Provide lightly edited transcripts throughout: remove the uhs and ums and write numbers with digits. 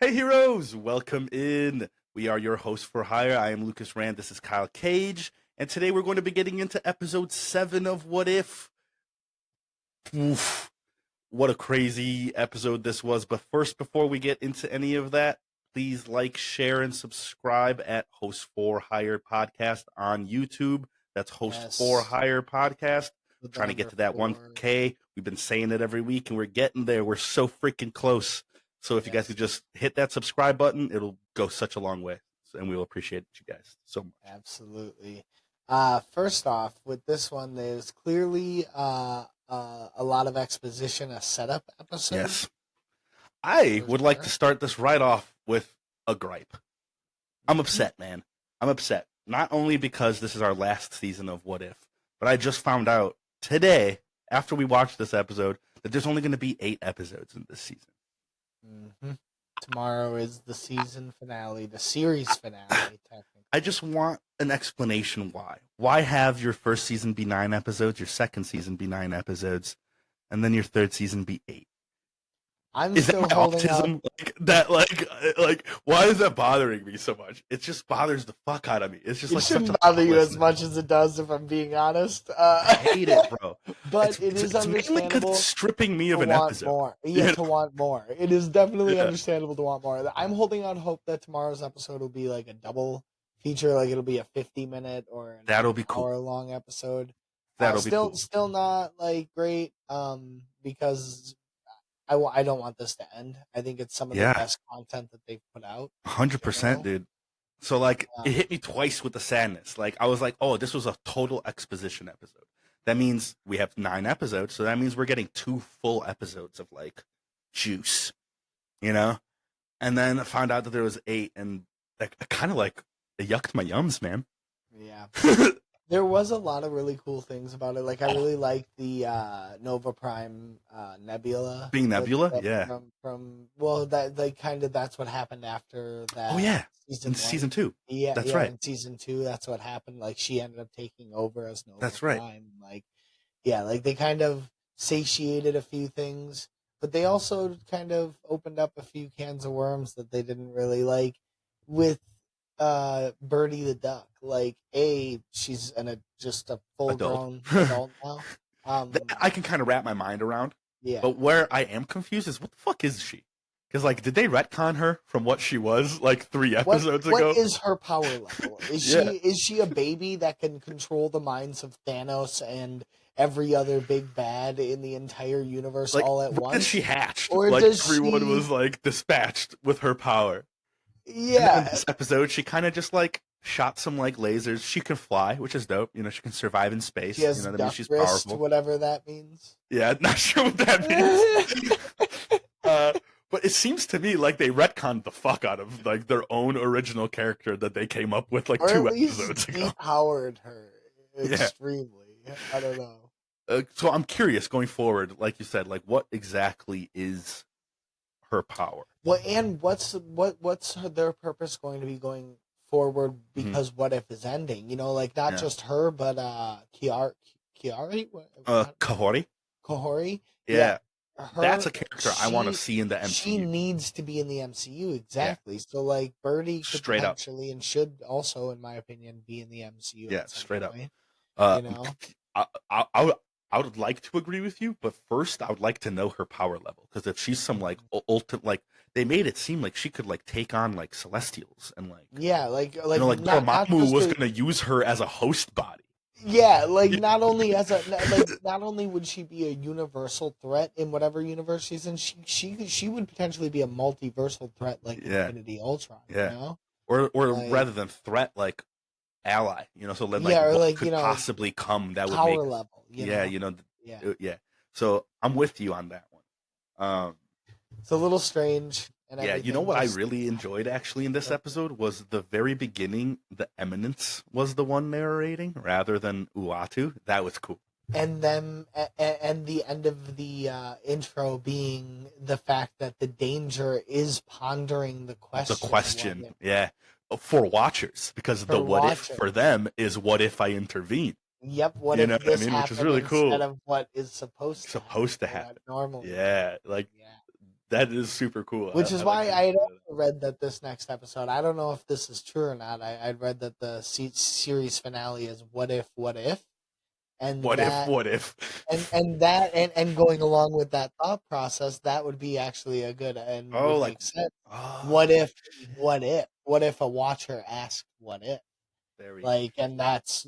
Hey heroes, welcome in. We are your hosts for hire. I am Lucas Rand. This is Kyle Cage, and today we're going to be getting into episode 7 of What If. Oof, what a crazy episode this was. But first, before we get into any of that, please like, share, and subscribe at Hosts4Hire podcast on YouTube. That's Yes, Hosts4Hire podcast. with the Trying to get number to that 4. 1K. We've been saying it every week, and we're getting there. We're so freaking close. So if you guys Yes, could just hit that subscribe button, it'll go such a long way. And we will appreciate you guys so much. absolutely. First off, with this one, there's clearly a lot of exposition, a setup episode Yes. I for would like to sure. start this right off with a gripe. I'm Mhm. upset, man. I'm upset. Not only because this is our last season of What If, but I just found out today, after we watched this episode, that there's only going to be 8 episodes in this season. hmm Tomorrow is the season finale, the series finale, technically. I just want an explanation why. Why have your first season be 9 episodes, your second season be 9 episodes, and then your third season be 8? I'm Is that still my holding out. autism? Like why is that bothering me so much? It just bothers the fuck out of me. It's just It like such a shouldn't bother you as thoughtlessness. much as it does, if I'm being honest. I hate it, bro. But it is It's mainly because it's understandable stripping me to of an want episode. more. You Yeah, know? to want more. It is definitely Yeah, understandable to want more. I'm holding out hope that tomorrow's episode will be like a double feature, like it'll be a 50-minute or an that'll be cool. hour long episode. That'll be Still, cool. still not like great. Because I don't want this to end. I think it's some of the Yeah, best content that they've put out in 100%, general. dude. So like it Um, hit me twice with the sadness. Like I was like, oh, this was a total exposition episode. That means we have 9 episodes, so that means we're getting 2 full episodes of like juice, you know? And then I found out that there was 8, and that kind of like it yucked my yums, man. yeah. There was a lot of really cool things about it. Like I Oh, really liked the Nova Prime Nebula being Nebula, that yeah. from well that like kind of that's what happened after Oh that yeah, in season season one. 2. Yeah, That's yeah, right. in season two, that's what happened. Like she ended up taking over as Nova That's right. Prime. Like yeah, like they kind of satiated a few things, but they also kind of opened up a few cans of worms that they didn't really like with Birdie the duck. Like she's just a full Adult. grown adult now. That I can kind of wrap my mind around. Yeah. But where I am confused is what the fuck is she? Because like, did they retcon her from what she was like 3 episodes What ago? is her power level? Yeah. Is she a baby that can control the minds of Thanos and every other big bad in the entire universe Like, all at when did once? she hatched? Or Like does everyone she was like dispatched with her power. And then in Yeah, this episode, she kind of just like shot some like lasers. She can fly, which is dope. You know, she can survive in space. she has That means duck she's wrist, powerful. whatever that means. Yeah, not sure what that means. uh, but it seems to me like they retconned the fuck out of like their own original character that they came up with like Or at 2 least episodes ago. depowered her Yeah. extremely. I don't know. So I'm curious going forward, like you said, like what exactly is her power? Well, and their purpose going to be going forward? Mhm. Because what if is ending? Like not Yeah. just her, but Kiari, Kahori? Kohori. Yeah. Her. That's a character I want to She see in the she MCU. needs to be in the MCU Yeah. exactly. So like Birdie could Straight up. potentially and should also, in my opinion, be in the MCU Yeah, at some straight up. point. Uh, You know. I would like to agree with you, but first I would like to know her power level, because if she's some like ultimate, like they made it seem like she could like take on like Celestials and like Yeah, like like not Dormammu just was a, gonna use her as a host body. yeah, like Yeah. not only would she be a universal threat in whatever universe she's in, she would potentially be a multiversal threat like Yeah, Infinity Ultron, yeah. Or Like rather than threat, like ally. So then like yeah, or what like could possibly come that would make power us? level, Yeah, Yeah. yeah. So I'm with you on that one. It's a little strange and Yeah, everything. what I Just really enjoyed actually in this but- episode was the very beginning. The Eminence was the one narrating rather than Uatu. That was cool. and then and the end of the intro being the fact that the danger is pondering the The question. question, yeah, for watchers, because the For what if watchers. for them is what if I intervene? Yep. What You if know what I this mean? Which is happened really instead cool. of what is supposed to Supposed to happen? happen. Normally. Yeah, like Yeah. That is super cool. Which is I like why how I you had said also read that this next episode, I don't know if this is true or not. I'd read that the series finale is what if, and what if, that what if? and going along with that thought process, that would be actually a good and Oh, would like, make sense. What oh, if, what if a watcher asked what if? very. Like, and that's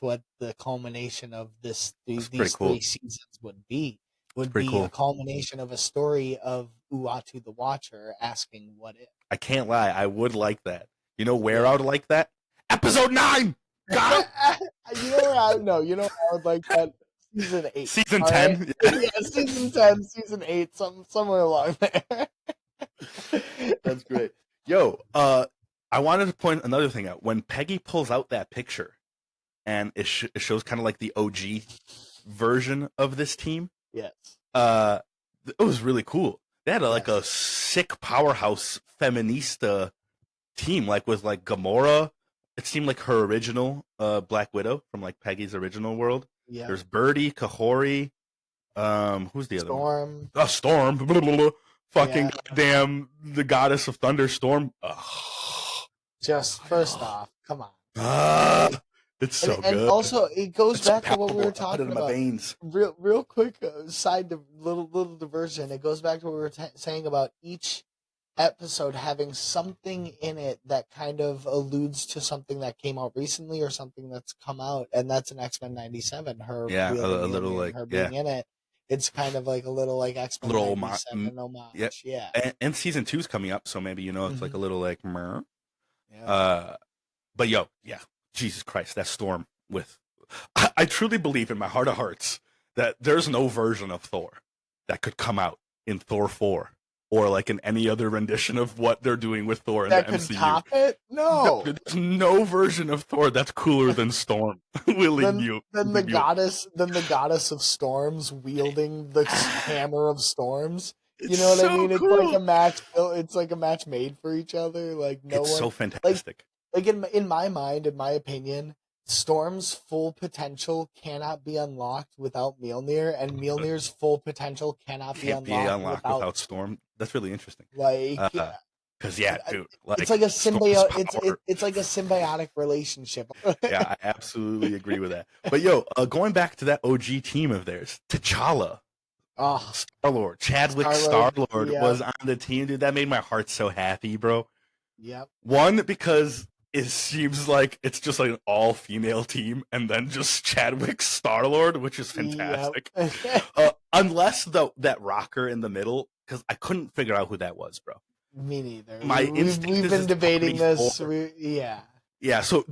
what the culmination of That's pretty these cool. 3 seasons It's would pretty be a cool. culmination of a story of Uatu the Watcher asking what if. I can't lie. I would like that. You know where I Yeah. would like that? Episode 9! Got him! You know where I know, you know where I would like that season 8. Season All right, 10. yeah, season 10, season 8, somewhere along there. That's great. Yo, I wanted to point another thing out. When Peggy pulls out that picture, and it shows kind of like the OG version of this team. Yes. It was really cool. They had like a Yes. sick powerhouse feminista team, like with like Gamora. It seemed like her original Black Widow from like Peggy's original world. Yeah. There's Birdie, Kahori. Who's the other one? Storm. Storm. Blah, blah, blah. Fucking Yeah. goddamn the goddess of thunder, Storm. Just first off, come on. It's so And good. also, it goes It's so back to what we were palpable. I put it talking in my about. veins. Real quick little diversion. It goes back to what we were saying about each episode having something in it that kind of alludes to something that came out recently or something that's come out, and that's an X-Men 97. Her Yeah, wielding a little Mjolnir like and her being in it. It's kind of like a little like a X-Men little 97 homage. yeah. Yeah. And season 2's coming up, so maybe it's like a little like meh. Yeah. But yo, yeah, Jesus Christ, that Storm with. I truly believe in my heart of hearts that there's no version of Thor that could come out in Thor 4 or like in any other rendition of what they're doing with Thor in That the could MCU. top it? No. There's no version of Thor that's cooler than Storm. Then the goddess of storms wielding the hammer of storms. It's You know what so I mean? It's cool. like a match. It's like a match made for each other. Like no It's one. so fantastic. Like in my mind, in my opinion, Storm's full potential cannot be unlocked without Mjolnir, and Mjolnir's full potential cannot be Can't be unlocked unlocked without Storm. That's really interesting. like. Because yeah, dude, like It's like a Storm's symbiote. power. It's like a symbiotic relationship. Yeah, I absolutely agree with that. But yo, going back to that OG team of theirs, T'Challa, Oh, Star-Lord, Chadwick Star-Lord, Star-Lord yeah. was on the team, dude. That made my heart so happy, bro. yep. One, because it seems like it's just like an all-female team, and then just Chadwick Star-Lord, which is fantastic. Yep. Unless that rocker in the middle, because I couldn't figure out who that was, bro. Me neither. My we've instinct is been it's debating this. 24. Yeah. Yeah, so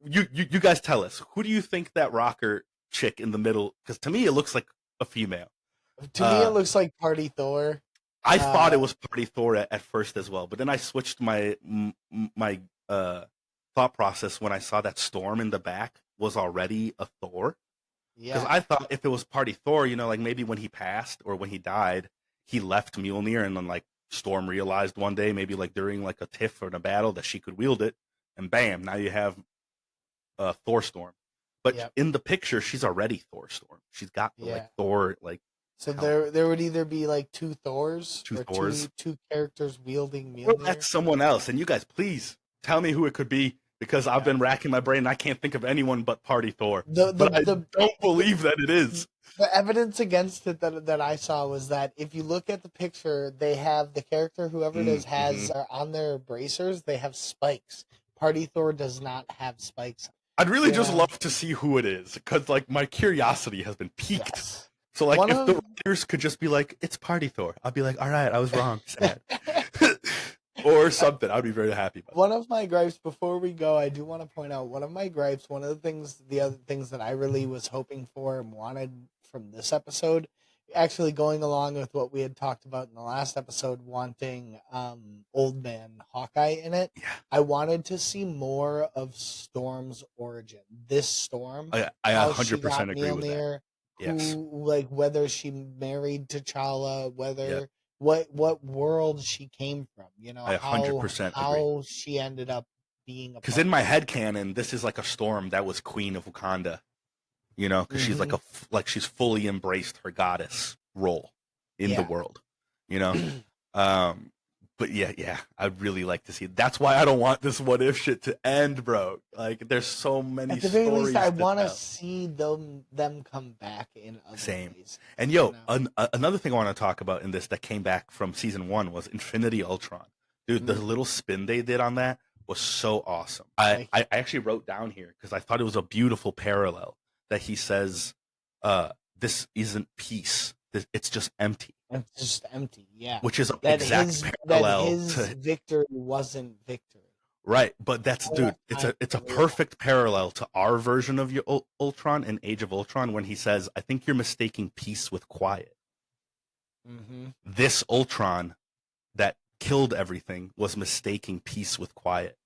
you guys tell us, who do you think that rocker chick in the middle? Because to me, it looks like a female. To me, it looks like Party Thor. I thought it was Party Thor at first as well, but then I switched my thought process when I saw that Storm in the back was already a Thor. Because Yeah. I thought if it was Party Thor, like maybe when he passed or when he died, he left Mjolnir, and then like Storm realized one day, maybe like during like a tiff or in a battle, that she could wield it, and bam, now you have Thor Storm. But Yep. in the picture, she's already Thor Storm. She's got the like Thor like. So there would either be like two Thors Two or Thors. two characters wielding Or Mjolnir. that's someone else. And you guys, please tell me who it could be, because I've been racking my brain and I can't think of anyone but Party Thor. But I don't believe that it is. The evidence against it that I saw was that if you look at the picture, they have the character, whoever it is, has on their bracers, they have spikes. Party Thor does not have spikes. I'd really just love to see who it is, because like my curiosity has been piqued. Yes. So like if the writers could just be like, it's Party Thor, I'd be like, all right, I was wrong. Sad. Or something. I'd be very happy about. One of my gripes, before we go, I do want to point out one of my gripes. One of the other things that I really was hoping for and wanted from this episode, actually going along with what we had talked about in the last episode, wanting Old Man Hawkeye in it. Yeah. I wanted to see more of Storm's origin. This Storm, I 100% agree with that. Yes. Who, like, whether she married T'Challa, whether what world she came from, I 100% agree. How she ended up being. Because in my headcanon, this is like a Storm that was Queen of Wakanda. Because she's like she's fully embraced her goddess role in the world. But yeah, I'd really like to see. That's why I don't want this what if shit to end, bro. Like, there's so many At the very least, stories I to want to tell. see them come back in other Same. ways. And You yo, know? another thing I want to talk about in this that came back from season 1 was Infinity Ultron. Dude, the little spin they did on that was so awesome. I actually wrote down here because I thought it was a beautiful parallel that he says, "This isn't peace. It's just empty," It's just empty. Yeah, which is an that exact his parallel to victory wasn't victory. right. But that's All dude. that time It's a to realize. perfect parallel to our version of your Ultron in Age of Ultron when he says, "I think you're mistaking peace with quiet." Mm-hmm. This Ultron that killed everything was mistaking peace with quiet.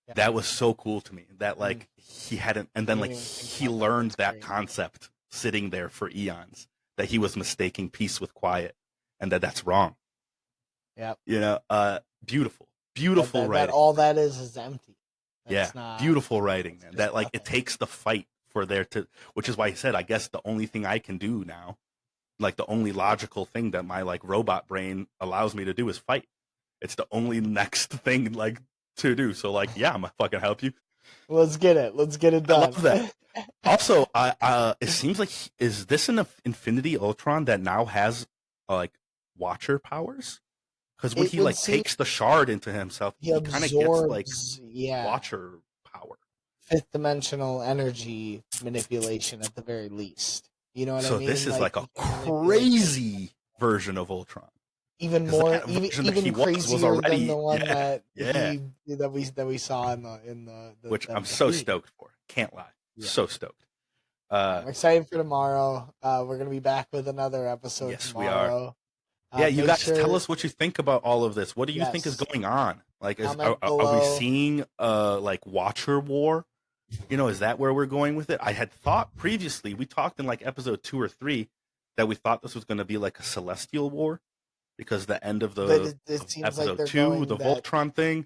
Yeah. That was so cool to me. That like he hadn't, and then like he learned that concept sitting there for eons. That he was mistaking peace with quiet, and that's wrong. Yeah. You know, beautiful writing. That all that is empty. That's Yeah, not beautiful writing, man. That like nothing. it takes the fight for there to, which is why he said, I guess the only thing I can do now, like the only logical thing that my like robot brain allows me to do is fight. It's the only next thing like to do. So like, yeah, I'm gonna fucking help you. Let's get it. Let's get it I done. love that. Also, it seems like is this an Infinity Ultron that now has like Watcher powers? Because when he like takes the shard into himself, he kind of gets like Watcher power, fifth dimensional energy manipulation at the very least. You know what I mean? So this is like a crazy version of Ultron. Even more, even crazier already, than the one that we saw in the which I'm so stoked for. Can't lie, so stoked. I'm excited for tomorrow. We're gonna be back with another episode. Yes, tomorrow. We are. Yeah, you guys tell us what you think about all of this. What do you think is going on? Like, are we seeing like Watcher War? You know, is that where we're going with it? I had thought previously, we talked in like episode 2 or 3 that we thought this was going to be like a Celestial War because the end of the episode 2, the Voltron thing,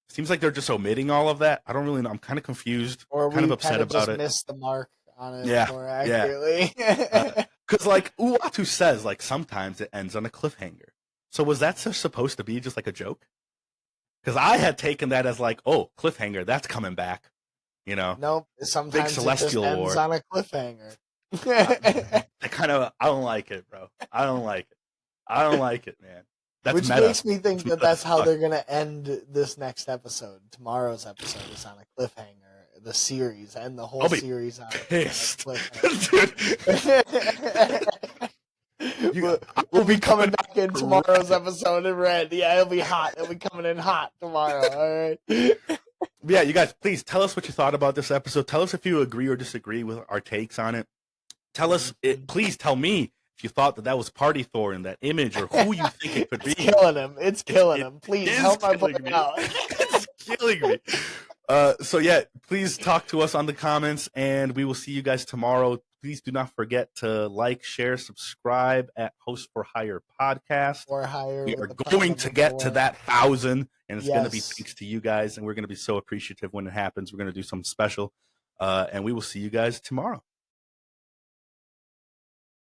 seems like they're just omitting all of that. I don't really know. I'm kind of confused, or kind of upset about it. Missed the mark on it more accurately. Because like Uatu says, like sometimes it ends on a cliffhanger. So was that supposed to be just like a joke? Because I had taken that as like, oh, cliffhanger, that's coming back. You know, nope. Sometimes big Celestial it just ends War on a cliffhanger. I don't like it, bro. I don't like it, man. That's Which meta. makes me think that's how they're gonna end this next episode. Tomorrow's episode is on a cliffhanger. The series and the whole series on a cliffhanger. We'll be coming back in tomorrow's episode in red. Yeah, it'll be hot. It'll be coming in hot tomorrow. All right. Yeah, you guys, please tell us what you thought about this episode. Tell us if you agree or disagree with our takes on it. Tell us, please tell me if you thought that was Party Thor in that image or who you think it could be. It's killing him. Please help my boy out. It's killing me. So yeah, please talk to us on the comments, and we will see you guys tomorrow. Please do not forget to like, share, subscribe at Hosts4Hire podcast. We are going to get to that 1,000, and it's going to be thanks to you guys, and we're going to be so appreciative when it happens. We're going to do something special, and we will see you guys tomorrow.